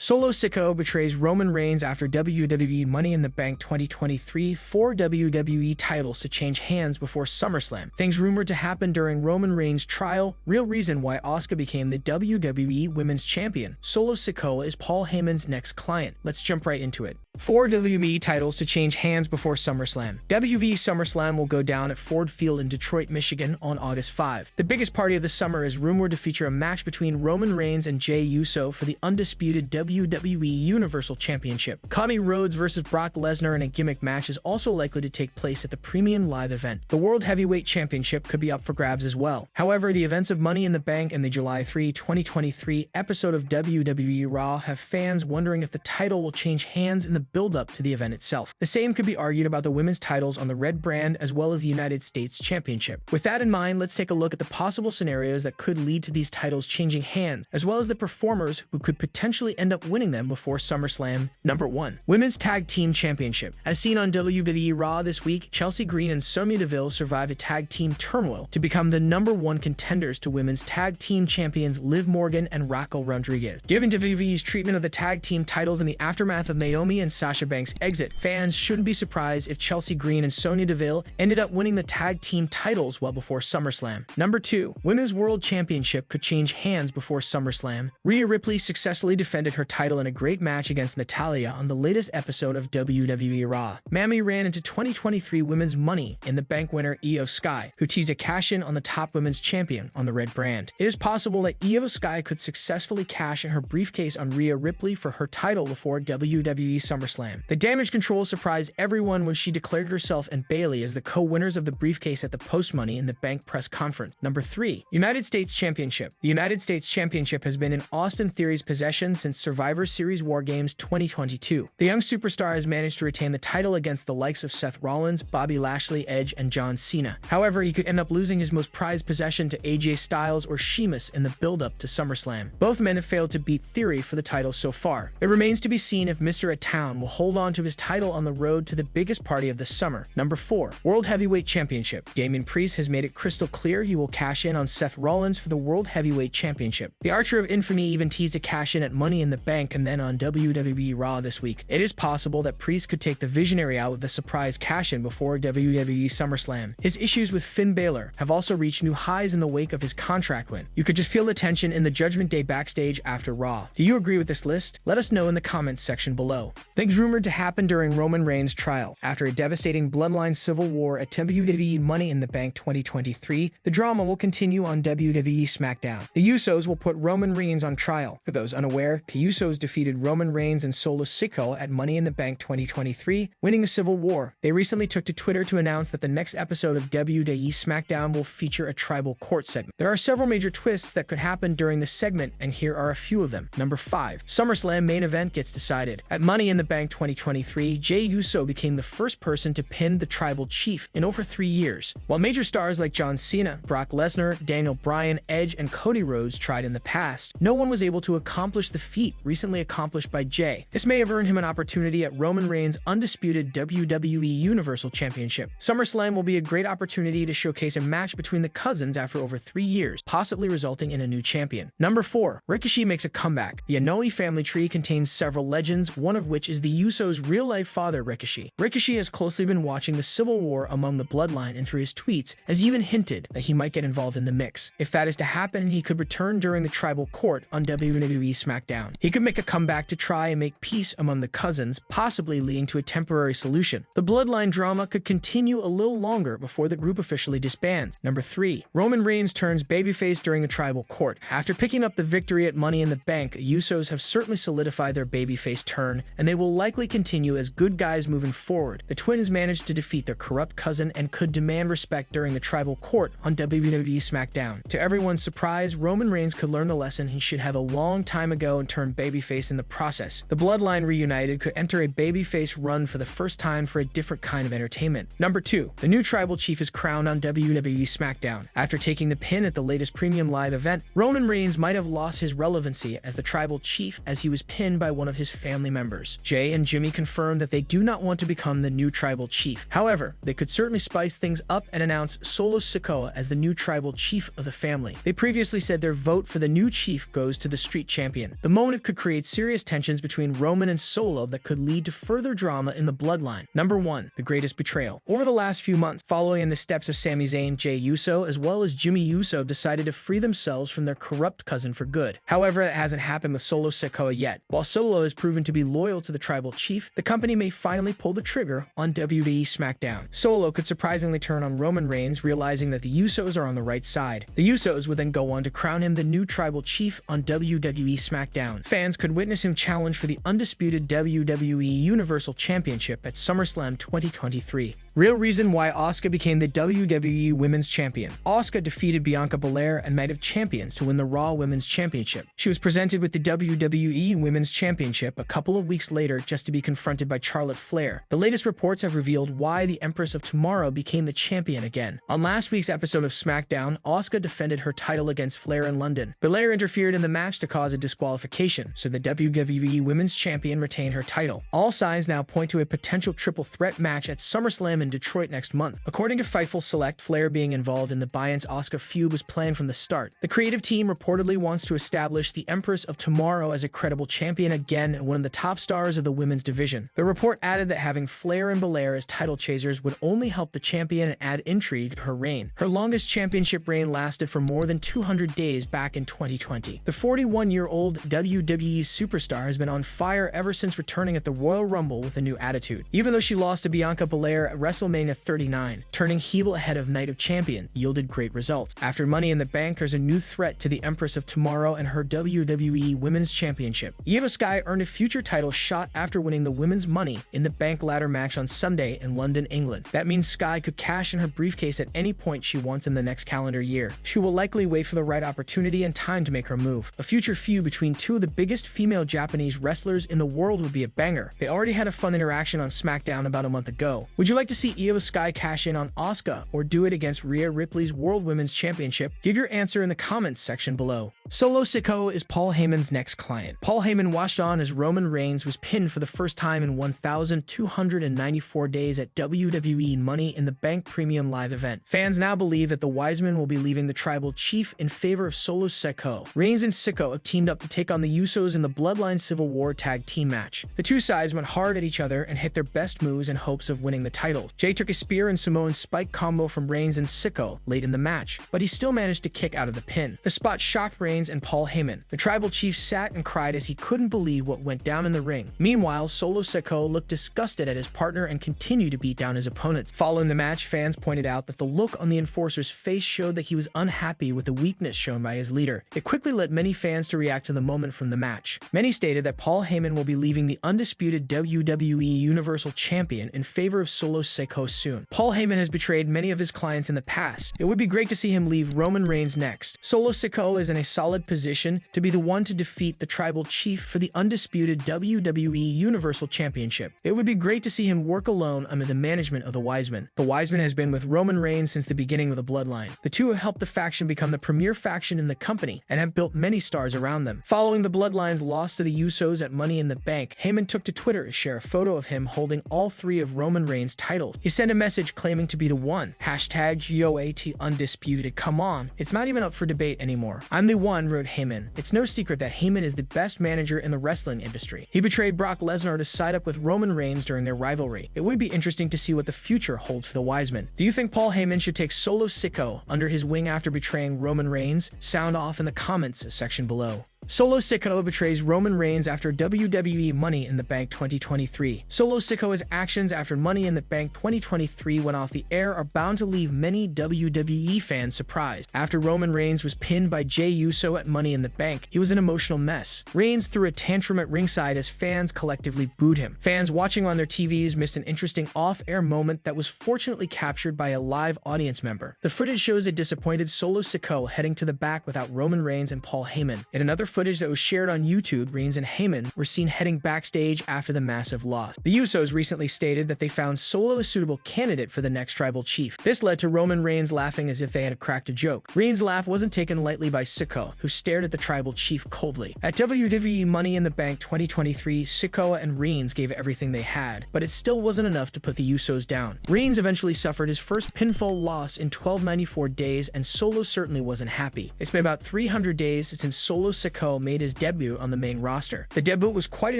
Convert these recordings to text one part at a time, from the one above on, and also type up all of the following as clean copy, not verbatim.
Solo Sikoa betrays Roman Reigns after WWE Money in the Bank 2023, 4 WWE titles to change hands before SummerSlam. Things rumored to happen during Roman Reigns' trial, real reason why Asuka became the WWE Women's Champion. Solo Sikoa is Paul Heyman's next client. Let's jump right into it. 4 WWE titles to change hands before SummerSlam. WWE SummerSlam will go down at Ford Field in Detroit, Michigan on August 5. The biggest party of the summer is rumored to feature a match between Roman Reigns and Jey Uso for the undisputed WWE Universal Championship. Cody Rhodes vs. Brock Lesnar in a gimmick match is also likely to take place at the premium live event. The World Heavyweight Championship could be up for grabs as well. However, the events of Money in the Bank and the July 3, 2023 episode of WWE Raw have fans wondering if the title will change hands in the build-up to the event itself. The same could be argued about the women's titles on the Red brand as well as the United States Championship. With that in mind, let's take a look at the possible scenarios that could lead to these titles changing hands, as well as the performers who could potentially end up winning them before SummerSlam. Number 1. Women's Tag Team Championship. As seen on WWE Raw this week, Chelsea Green and Sonya Deville survived a tag team turmoil to become the #1 contenders to Women's Tag Team Champions Liv Morgan and Raquel Rodriguez. Given WWE's treatment of the tag team titles in the aftermath of Naomi and Sasha Banks' exit, fans shouldn't be surprised if Chelsea Green and Sonya Deville ended up winning the tag team titles well before SummerSlam. Number 2. Women's World Championship could change hands before SummerSlam. Rhea Ripley successfully defended her title in a great match against Natalya on the latest episode of WWE Raw. Mammy ran into 2023 Women's Money in the Bank winner Io Sky, who teased a cash-in on the top women's champion on the Red brand. It is possible that Io Sky could successfully cash in her briefcase on Rhea Ripley for her title before WWE SummerSlam. The Damage Control surprised everyone when she declared herself and Bayley as the co-winners of the briefcase at the post-Money in the Bank press conference. Number 3. United States Championship. The United States Championship has been in Austin Theory's possession since Survivor Series War Games 2022. The young superstar has managed to retain the title against the likes of Seth Rollins, Bobby Lashley, Edge, and John Cena. However, he could end up losing his most prized possession to AJ Styles or Sheamus in the build-up to SummerSlam. Both men have failed to beat Theory for the title so far. It remains to be seen if Mr. A Town will hold on to his title on the road to the biggest party of the summer. Number 4. World Heavyweight Championship. Damian Priest has made it crystal clear he will cash in on Seth Rollins for the World Heavyweight Championship. The Archer of Infamy even teased a cash in at Money in the Bank and then on WWE Raw this week. It is possible that Priest could take the Visionary out with a surprise cash-in before WWE SummerSlam. His issues with Finn Balor have also reached new highs in the wake of his contract win. You could just feel the tension in the Judgment Day backstage after Raw. Do you agree with this list? Let us know in the comments section below. Things rumored to happen during Roman Reigns' trial. After a devastating Bloodline civil war at WWE Money in the Bank 2023, the drama will continue on WWE SmackDown. The Usos will put Roman Reigns on trial. For those unaware, the Usos defeated Roman Reigns and Solo Sikoa at Money in the Bank 2023, winning a civil war. They recently took to Twitter to announce that the next episode of WWE SmackDown will feature a tribal court segment. There are several major twists that could happen during this segment, and here are a few of them. Number 5. SummerSlam main event gets decided. At Money in the Bank 2023, Jey Uso became the first person to pin the tribal chief in over 3 years. While major stars like John Cena, Brock Lesnar, Daniel Bryan, Edge, and Cody Rhodes tried in the past, no one was able to accomplish the feat recently accomplished by Jey. This may have earned him an opportunity at Roman Reigns' undisputed WWE Universal Championship. SummerSlam will be a great opportunity to showcase a match between the cousins after over 3 years, possibly resulting in a new champion. Number 4. Ricochet makes a comeback. The Anoa'i family tree contains several legends, one of which is the Usos' real-life father, Ricochet. Ricochet has closely been watching the civil war among the Bloodline, and through his tweets has even hinted that he might get involved in the mix. If that is to happen, he could return during the tribal court on WWE SmackDown. He could make a comeback to try and make peace among the cousins, possibly leading to a temporary solution. The Bloodline drama could continue a little longer before the group officially disbands. Number 3. Roman Reigns turns babyface during the tribal court. After picking up the victory at Money in the Bank, the Usos have certainly solidified their babyface turn, and they will likely continue as good guys moving forward. The twins managed to defeat their corrupt cousin and could demand respect during the tribal court on WWE SmackDown. To everyone's surprise, Roman Reigns could learn the lesson he should have a long time ago and turn babyface in the process. The Bloodline reunited could enter a babyface run for the first time for a different kind of entertainment. Number 2. The new tribal chief is crowned on WWE SmackDown. After taking the pin at the latest premium live event, Roman Reigns might have lost his relevancy as the tribal chief as he was pinned by one of his family members. Jay and Jimmy confirmed that they do not want to become the new tribal chief. However, they could certainly spice things up and announce Solo Sikoa as the new tribal chief of the family. They previously said their vote for the new chief goes to the street champion. The moment could create serious tensions between Roman and Solo that could lead to further drama in the bloodline. Number 1. The greatest betrayal. Over the last few months, following in the steps of Sami Zayn, Jey Uso, as well as Jimmy Uso decided to free themselves from their corrupt cousin for good. However, that hasn't happened with Solo Sikoa yet. While Solo has proven to be loyal to the tribal chief, the company may finally pull the trigger on WWE SmackDown. Solo could surprisingly turn on Roman Reigns, realizing that the Usos are on the right side. The Usos would then go on to crown him the new tribal chief on WWE SmackDown. Fans could witness him challenge for the undisputed WWE Universal Championship at SummerSlam 2023. Real reason why Asuka became the WWE Women's Champion. Asuka defeated Bianca Belair and Night of Champions to win the Raw Women's Championship. She was presented with the WWE Women's Championship a couple of weeks later just to be confronted by Charlotte Flair. The latest reports have revealed why the Empress of Tomorrow became the champion again. On last week's episode of SmackDown, Asuka defended her title against Flair in London. Belair interfered in the match to cause a disqualification, so the WWE Women's Champion retained her title. All signs now point to a potential triple threat match at SummerSlam in Detroit next month. According to Fightful Select, Flair being involved in the Beyonce-Asuka feud was planned from the start. The creative team reportedly wants to establish the Empress of Tomorrow as a credible champion again and one of the top stars of the women's division. The report added that having Flair and Belair as title chasers would only help the champion and add intrigue to her reign. Her longest championship reign lasted for more than 200 days back in 2020. The 41-year-old WWE superstar has been on fire ever since returning at the Royal Rumble with a new attitude. Even though she lost to Bianca Belair at WrestleMania 39, turning heel ahead of Night of Champions yielded great results. After Money in the Bank, there's a new threat to the Empress of Tomorrow and her WWE Women's Championship. Io Sky earned a future title shot after winning the Women's Money in the Bank ladder match on Sunday in London, England. That means Sky could cash in her briefcase at any point she wants in the next calendar year. She will likely wait for the right opportunity and time to make her move. A future feud between two of the biggest female Japanese wrestlers in the world would be a banger. They already had a fun interaction on SmackDown about a month ago. Would you like to see Io Sky cash in on Asuka or do it against Rhea Ripley's World Women's Championship? Give your answer in the comments section below. Solo Sikoa is Paul Heyman's next client. Paul Heyman watched on as Roman Reigns was pinned for the first time in 1,294 days at WWE Money in the Bank Premium Live event. Fans now believe that the Wiseman will be leaving the tribal chief in favor of Solo Sikoa. Reigns and Sikoa have teamed up to take on the Usos in the Bloodline Civil War tag team match. The two sides went hard at each other and hit their best moves in hopes of winning the titles. Jay took a spear and Samoan spike combo from Reigns and Sikoa late in the match, but he still managed to kick out of the pin. The spot shocked Reigns and Paul Heyman. The tribal chief sat and cried as he couldn't believe what went down in the ring. Meanwhile, Solo Sikoa looked disgusted at his partner and continued to beat down his opponents. Following the match, fans pointed out that the look on the enforcer's face showed that he was unhappy with the weakness shown by his leader. It quickly led many fans to react to the moment from the match. Many stated that Paul Heyman will be leaving the undisputed WWE Universal Champion in favor of Solo Sikoa soon. Paul Heyman has betrayed many of his clients in the past. It would be great to see him leave Roman Reigns next. Solo Sikoa is in a solid position to be the one to defeat the tribal chief for the undisputed WWE Universal Championship. It would be great to see him work alone under the management of the Wiseman. The Wiseman has been with Roman Reigns since the beginning of the Bloodline. The two have helped the faction become the premier faction in the company and have built many stars around them. Following the Bloodline's loss to the Usos at Money in the Bank, Heyman took to Twitter to share a photo of him holding all three of Roman Reigns' titles. He sent a message claiming to be the one. Hashtag GOAT undisputed. Come on, it's not even up for debate anymore. I'm the one, wrote Heyman. It's no secret that Heyman is the best manager in the wrestling industry. He betrayed Brock Lesnar to side up with Roman Reigns during their rivalry. It would be interesting to see what the future holds for the Wiseman. Do you think Paul Heyman should take Solo Sikoa under his wing after betraying Roman Reigns? Sound off in the comments section below. Solo Sikoa betrays Roman Reigns after WWE Money in the Bank 2023. Solo Sikoa's actions after Money in the Bank 2023 went off the air are bound to leave many WWE fans surprised. After Roman Reigns was pinned by Jey Uso at Money in the Bank, he was an emotional mess. Reigns threw a tantrum at ringside as fans collectively booed him. Fans watching on their TVs missed an interesting off-air moment that was fortunately captured by a live audience member. The footage shows a disappointed Solo Sikoa heading to the back without Roman Reigns and Paul Heyman. In another footage that was shared on YouTube, Reigns and Heyman were seen heading backstage after the massive loss. The Usos recently stated that they found Solo a suitable candidate for the next tribal chief. This led to Roman Reigns laughing as if they had cracked a joke. Reigns' laugh wasn't taken lightly by Sikoa, who stared at the tribal chief coldly. At WWE Money in the Bank 2023, Sikoa and Reigns gave everything they had, but it still wasn't enough to put the Usos down. Reigns eventually suffered his first pinfall loss in 1294 days, and Solo certainly wasn't happy. It's been about 300 days since Solo Sikoa made his debut on the main roster. The debut was quite an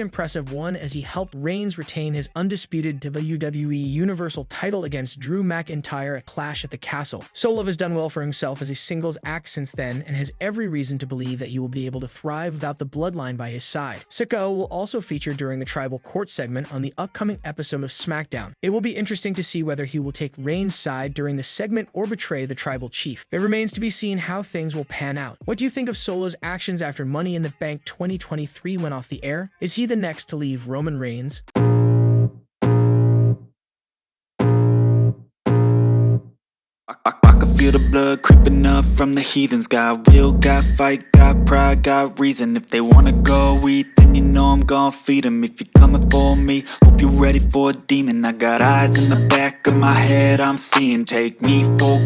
impressive one, as he helped Reigns retain his undisputed WWE Universal title against Drew McIntyre at Clash at the Castle. Solo has done well for himself as a singles act since then, and has every reason to believe that he will be able to thrive without the Bloodline by his side. Sikoa will also feature during the Tribal Court segment on the upcoming episode of SmackDown. It will be interesting to see whether he will take Reigns' side during the segment or betray the Tribal Chief. It remains to be seen how things will pan out. What do you think of Solo's actions after Money in the Bank 2023 went off the air? Is he the next to leave Roman Reigns? I can feel the blood creeping up from the heathens. Got will, got fight, got pride, got reason. If they wanna go eat, then you know I'm gon' feed them. If you're coming for me, hope you're ready for a demon. I got eyes in the back of my head, I'm seeing. Take me for